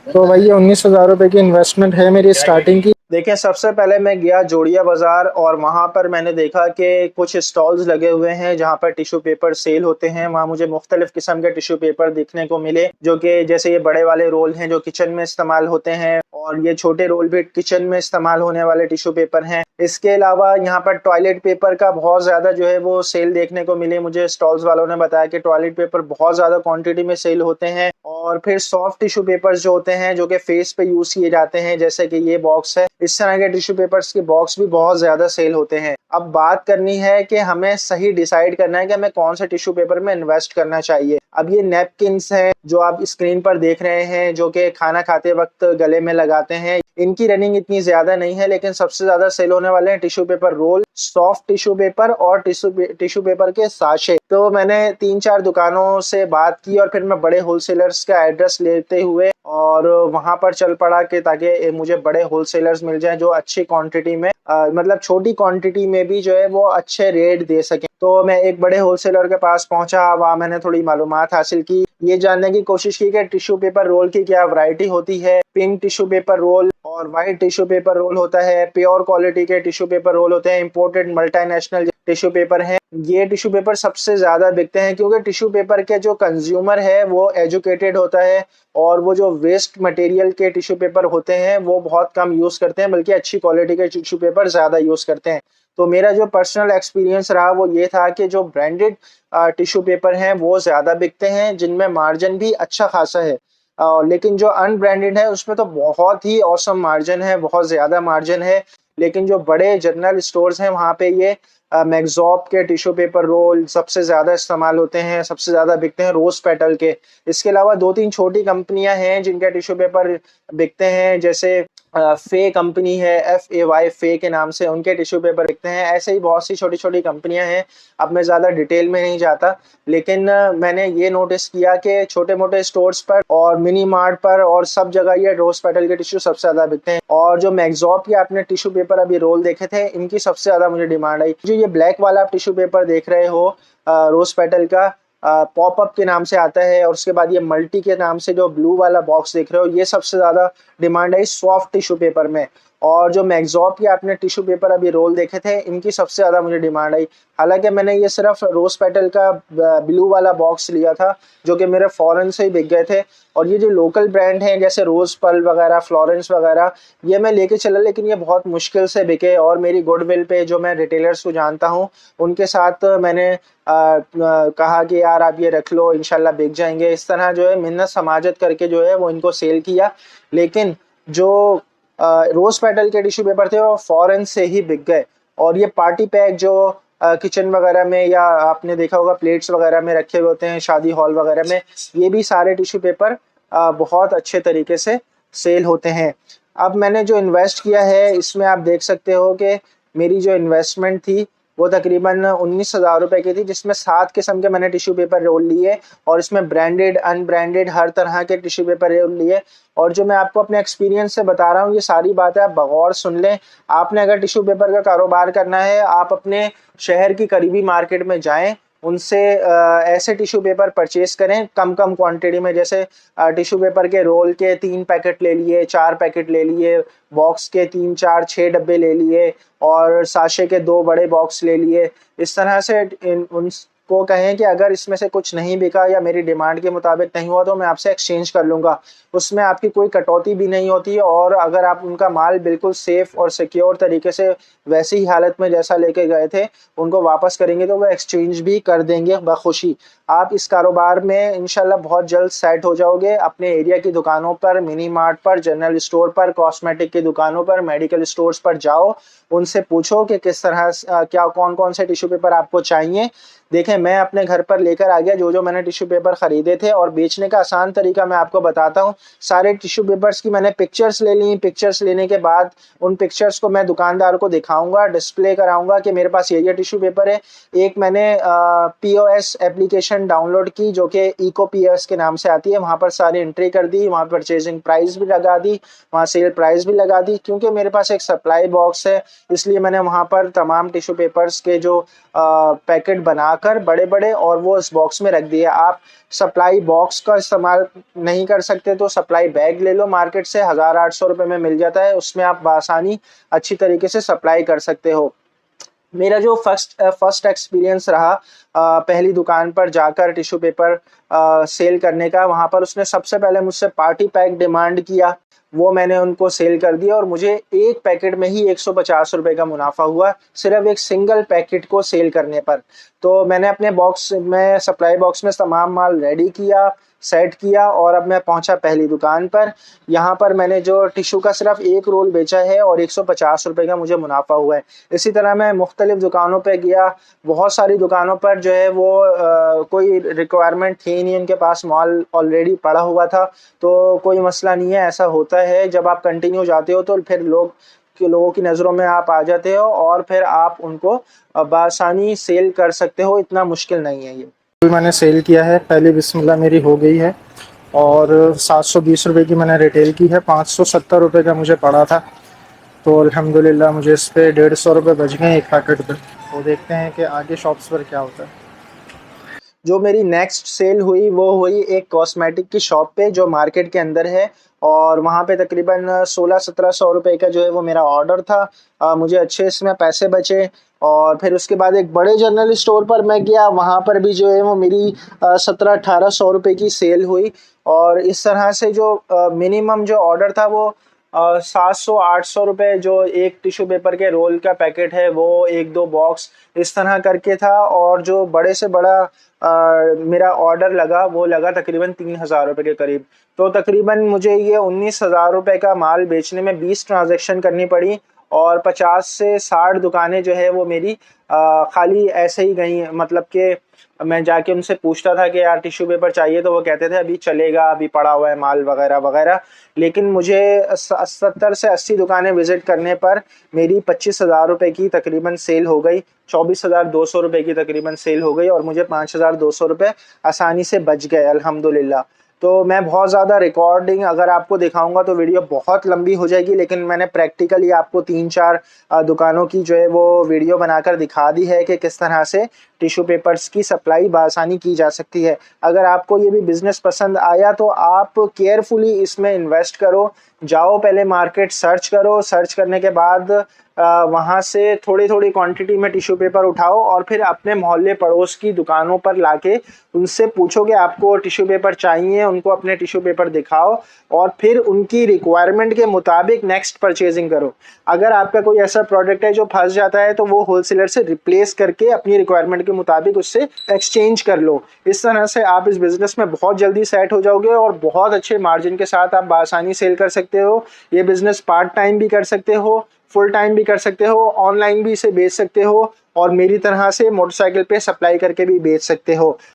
तो भाई ये 19,000 रुपए की इन्वेस्टमेंट है मेरी स्टार्टिंग की। देखिए, सबसे पहले मैं गया जोड़िया बाजार और वहां पर मैंने देखा कि कुछ स्टॉल्स लगे हुए हैं जहां पर टिश्यू पेपर सेल होते हैं। वहां मुझे मुख्तलिफ किस्म के टिश्यू पेपर देखने को मिले, जो कि जैसे ये बड़े वाले रोल हैं जो किचन में इस्तेमाल होते हैं, और ये छोटे रोल भी किचन में इस्तेमाल होने वाले टिश्यू पेपर हैं। इसके अलावा यहाँ पर टॉयलेट पेपर का बहुत ज्यादा जो है वो सेल देखने को मिले। मुझे स्टॉल्स वालों ने बताया कि टॉयलेट पेपर बहुत ज्यादा क्वांटिटी में सेल होते हैं। और फिर सॉफ्ट टिश्यू पेपर्स जो होते हैं जो कि फेस पे यूज किए जाते हैं, जैसे कि ये बॉक्स है, इस तरह के टिश्यू पेपर्स के बॉक्स भी बहुत ज्यादा सेल होते हैं। अब बात करनी है कि हमें सही डिसाइड करना है कि हमें कौन से टिश्यू पेपर में इन्वेस्ट करना चाहिए। अब ये नैपकिन्स हैं जो आप स्क्रीन पर देख रहे हैं, जो कि खाना खाते वक्त गले में लगाते हैं, इनकी रनिंग इतनी ज्यादा नहीं है, लेकिन सबसे ज्यादा सेल होने वाले हैं tissue paper roll, soft tissue paper और टिश्यू पेपर के साशे। तो मैंने 3-4 दुकानों से बात की और फिर मैं बड़े होलसेलर्स का एड्रेस लेते हुए और वहां पर चल पड़ा कि ताकि मुझे बड़े होलसेलर्स मिल जाएं जो अच्छी क्वांटिटी में मतलब छोटी क्वांटिटी में भी जो है वो अच्छे रेट दे सकें। तो मैं एक बड़े होलसेलर के पास पहुंचा, वहां मैंने थोड़ी मालूमात हासिल की, ये जानने की कोशिश की कि टिश्यू पेपर रोल की क्या वैरायटी होती है। पिंक टिश्यू पेपर रोल और व्हाइट टिश्यू पेपर रोल होता है, प्योर क्वालिटी के टिश्यू पेपर रोल होते हैं, इंपोर्टेड मल्टीनेशनल टिश्यू पेपर हैं। ये टिश्यू पेपर सबसे ज्यादा बिकते हैं क्योंकि टिश्यू पेपर के जो कंज्यूमर है वो एजुकेटेड होता है, और वो जो वेस्ट मटेरियल के टिश्यू पेपर होते हैं वो बहुत कम यूज करते हैं, बल्कि अच्छी क्वालिटी के टिश्यू पेपर ज्यादा यूज करते हैं। तो मेरा जो पर्सनल एक्सपीरियंस रहा वो ये था कि जो ब्रांडेड टिश्यू पेपर हैं वो ज्यादा बिकते हैं, जिनमें मार्जिन भी अच्छा खासा है। लेकिन जो अनब्रांडेड है उसमें तो बहुत ही औसम मार्जिन है, बहुत ज्यादा मार्जिन है। लेकिन जो बड़े जनरल स्टोर्स हैं वहां पे ये मैग्जॉप के टिश्यू पेपर रोल सबसे ज्यादा इस्तेमाल होते हैं, सबसे ज्यादा बिकते हैं रोज पेटल के। इसके अलावा 2-3 छोटी कंपनियां हैं जिनके टिश्यू पेपर बिकते हैं, जैसे फे कंपनी है, FAY फे के नाम से उनके टिश्यू पेपर बिकते हैं। ऐसे ही बहुत सी छोटी छोटी कंपनियां हैं, अब मैं ज्यादा डिटेल में नहीं जाता। लेकिन मैंने ये नोटिस किया कि छोटे मोटे स्टोर्स पर और मिनी मार्ट पर और सब जगह ये रोज पेटल के टिश्यू सबसे ज्यादा बिकते हैं। और जो मैग्जॉप के आपने टिश्यू पेपर अभी रोल देखे थे, इनकी सबसे ज्यादा मुझे डिमांड आई। जो ये ब्लैक वाला आप टिश्यू पेपर देख रहे हो रोज पेटल का, पॉपअप के नाम से आता है, और उसके बाद ये मल्टी के नाम से जो ब्लू वाला बॉक्स देख रहे हो, ये सबसे ज्यादा डिमांड है सॉफ्ट टिश्यू पेपर में। और जो मैग्जॉप के आपने टिश्यू पेपर अभी रोल देखे थे, इनकी सबसे ज्यादा मुझे डिमांड आई। हालांकि मैंने ये सिर्फ रोज पेटल का ब्लू वाला बॉक्स लिया था, जो कि मेरे फॉरेन से ही बिक गए थे। और ये जो लोकल ब्रांड हैं जैसे रोज पर्ल वगैरह, फ्लोरेंस वगैरह, ये मैं लेके चला, लेकिन ये बहुत मुश्किल से बिके। और मेरी गुडविल पे जो मैं रिटेलर्स को जानता हूँ उनके साथ मैंने कहा कि यार आप ये रख लो, इंशाल्लाह बिक जाएंगे। इस तरह जो है मिन्नत समाजत करके जो है वो इनको सेल किया। लेकिन जो रोज पेटल के टिश्यू पेपर थे वो फॉरेन से ही बिक गए। और ये पार्टी पैक जो किचन वगैरह में या आपने देखा होगा प्लेट्स वगैरह में रखे हुए होते हैं शादी हॉल वगैरह में, ये भी सारे टिश्यू पेपर बहुत अच्छे तरीके से सेल होते हैं। अब मैंने जो इन्वेस्ट किया है इसमें आप देख सकते हो कि मेरी जो इन्वेस्टमेंट थी वो तकरीबन 19,000 रुपए की थी, जिसमें 7 किस्म के मैंने टिश्यू पेपर रोल लिए, और इसमें ब्रांडेड अनब्रांडेड हर तरह के टिश्यू पेपर रोल लिए। और जो मैं आपको अपने एक्सपीरियंस से बता रहा हूँ ये सारी बातें आप बगौर सुन लें। आपने अगर टिश्यू पेपर का कारोबार करना है, आप अपने शहर की करीबी मार्केट में जाएं, उनसे ऐसे टिश्यू पेपर परचेज करें कम कम क्वांटिटी में। जैसे टिश्यू पेपर के रोल के 3 पैकेट ले लिए, 4 पैकेट ले लिए, बॉक्स के 3-4-6 डब्बे ले लिए, और साशे के 2 बड़े बॉक्स ले लिए। इस तरह से उनको कहें कि अगर इसमें से कुछ नहीं बिका या मेरी डिमांड के मुताबिक नहीं हुआ तो मैं आपसे एक्सचेंज कर लूँगा। उसमें आपकी कोई कटौती भी नहीं होती, और अगर आप उनका माल बिल्कुल सेफ और सिक्योर तरीके से वैसी ही हालत में जैसा लेके गए थे उनको वापस करेंगे तो वो एक्सचेंज भी कर देंगे बखुशी। आप इस कारोबार में इंशाल्लाह बहुत जल्द सेट हो जाओगे। अपने एरिया की दुकानों पर, मिनी मार्ट पर, जनरल स्टोर पर, कॉस्मेटिक की दुकानों पर, मेडिकल स्टोर्स पर जाओ, उनसे पूछो कि किस तरह क्या कौन कौन से टिश्यू पेपर आपको चाहिए। देखें, मैं अपने घर पर लेकर आ गया जो जो मैंने टिश्यू पेपर खरीदे थे, और बेचने का आसान तरीका मैं आपको बताता हूँ। सारे टिश्यू पेपर्स की मैंने पिक्चर्स ले ली। पिक्चर्स लेने के बाद उन पिक्चर्स को मैं दुकानदार को दिखाऊंगा, डिस्प्ले कराऊंगा कि मेरे पास ये टिश्यू पेपर है। एक मैंने POS एप्लीकेशन डाउनलोड की जो कि इको POS के नाम से आती है, वहां पर सारी एंट्री कर दी, वहां परचेजिंग प्राइस भी लगा दी, वहां सेल प्राइस भी लगा दी। क्योंकि मेरे पास एक सप्लाई बॉक्स है, इसलिए मैंने वहां पर तमाम टिश्यू पेपर्स के जो पैकेट बना लाकर बड़े बड़े और वो इस बॉक्स में रख दिए। आप सप्लाई बॉक्स का इस्तेमाल नहीं कर सकते तो सप्लाई बैग ले लो, मार्केट से 1800 रुपये में मिल जाता है, उसमें आप बआसानी अच्छी तरीके से सप्लाई कर सकते हो। मेरा जो फर्स्ट एक्सपीरियंस रहा पहली दुकान पर जाकर टिश्यू पेपर सेल करने का, वहाँ पर उसने सबसे पहले मुझसे पार्टी पैक डिमांड किया, वो मैंने उनको सेल कर दिया और मुझे एक पैकेट में ही 150 रुपये का मुनाफा हुआ, सिर्फ एक सिंगल पैकेट को सेल करने पर। तो मैंने अपने बॉक्स में, सप्लाई बॉक्स में तमाम माल रेडी किया, सेट किया और अब मैं पहुंचा पहली दुकान पर। यहाँ पर मैंने जो टिश्यू का सिर्फ एक रोल बेचा है और 150 रुपये का मुझे मुनाफा हुआ है। इसी तरह मैं मुख्तलिफ दुकानों पे गया, बहुत सारी दुकानों पर जो है वो कोई रिक्वायरमेंट थी नहीं, उनके पास माल ऑलरेडी पड़ा हुआ था, तो कोई मसला नहीं है। ऐसा होता है जब आप कंटिन्यू जाते हो तो फिर लोगों की नज़रों में आप आ जाते हो और फिर आप उनको बआसानी सेल कर सकते हो, इतना मुश्किल नहीं है ये। मैंने सेल किया है, पहली बिस्मिल्लाह मेरी हो गई है और 720 रुपये की मैंने रिटेल की है, 570 रुपये का मुझे पड़ा था, तो अल्हम्दुलिल्लाह मुझे इस पर 150 रुपये बच गए एक पैकेट पे। तो देखते हैं कि आगे शॉप्स पर क्या होता है। जो मेरी नेक्स्ट सेल हुई वो हुई एक कॉस्मेटिक की शॉप पे जो मार्केट के अंदर है, और वहाँ पे तकरीबन 1600-1700 रुपये का जो है वो मेरा ऑर्डर था। मुझे अच्छे इसमें पैसे बचे। और फिर उसके बाद एक बड़े जनरल स्टोर पर मैं गया, वहाँ पर भी जो है वो मेरी 1700-1800 रुपये की सेल हुई। और इस तरह से जो मिनिमम जो ऑर्डर था वो 700-800 रुपये, जो एक टिश्यू पेपर के रोल का पैकेट है वो एक दो बॉक्स इस तरह करके था। और जो बड़े से बड़ा मेरा ऑर्डर लगा वो लगा तकरीबन 3000 रुपये के करीब। तो तकरीबन मुझे ये 19,000 रुपये का माल बेचने में 20 ट्रांजैक्शन करनी पड़ी और 50 से 60 दुकानें जो है वो मेरी खाली ऐसे ही गई। मतलब कि मैं जाके उनसे पूछता था कि यार टिश्यू पेपर चाहिए, तो वो कहते थे अभी चलेगा, अभी पड़ा हुआ है माल वगैरह वगैरह। लेकिन मुझे 70 से 80 दुकानें विज़िट करने पर मेरी 25,000 रुपये की तकरीबन सेल हो गई, 24,200 रुपये की तकरीबन सेल हो गई और मुझे 5,200 रुपये आसानी से बच गए अल्हम्दुलिल्लाह। तो मैं बहुत ज़्यादा रिकॉर्डिंग अगर आपको दिखाऊंगा तो वीडियो बहुत लंबी हो जाएगी, लेकिन मैंने प्रैक्टिकली आपको 3-4 दुकानों की जो है वो वीडियो बनाकर दिखा दी है कि किस तरह से टिश्यू पेपर्स की सप्लाई बआसानी की जा सकती है। अगर आपको ये भी बिज़नेस पसंद आया तो आप केयरफुली इसमें इन्वेस्ट करो, जाओ पहले मार्केट सर्च करो, सर्च करने के बाद वहाँ से थोड़ी थोड़ी क्वांटिटी में टिश्यू पेपर उठाओ और फिर अपने मोहल्ले पड़ोस की दुकानों पर लाके उनसे पूछो कि आपको टिश्यू पेपर चाहिए, उनको अपने टिश्यू पेपर दिखाओ और फिर उनकी रिक्वायरमेंट के मुताबिक नेक्स्ट परचेजिंग करो। अगर आपका कोई ऐसा प्रोडक्ट है जो फंस जाता है तो वो होलसेलर से रिप्लेस करके अपनी रिक्वायरमेंट के मुताबिक उससे एक्सचेंज कर लो। इस तरह से आप इस बिज़नेस में बहुत जल्दी सेट हो जाओगे और बहुत अच्छे मार्जिन के साथ आप बआसानी सेल कर सकते हो। ये बिज़नेस पार्ट टाइम भी कर सकते हो, फुल टाइम भी कर सकते हो, ऑनलाइन भी इसे बेच सकते हो और मेरी तरह से मोटरसाइकिल पे सप्लाई करके भी बेच सकते हो।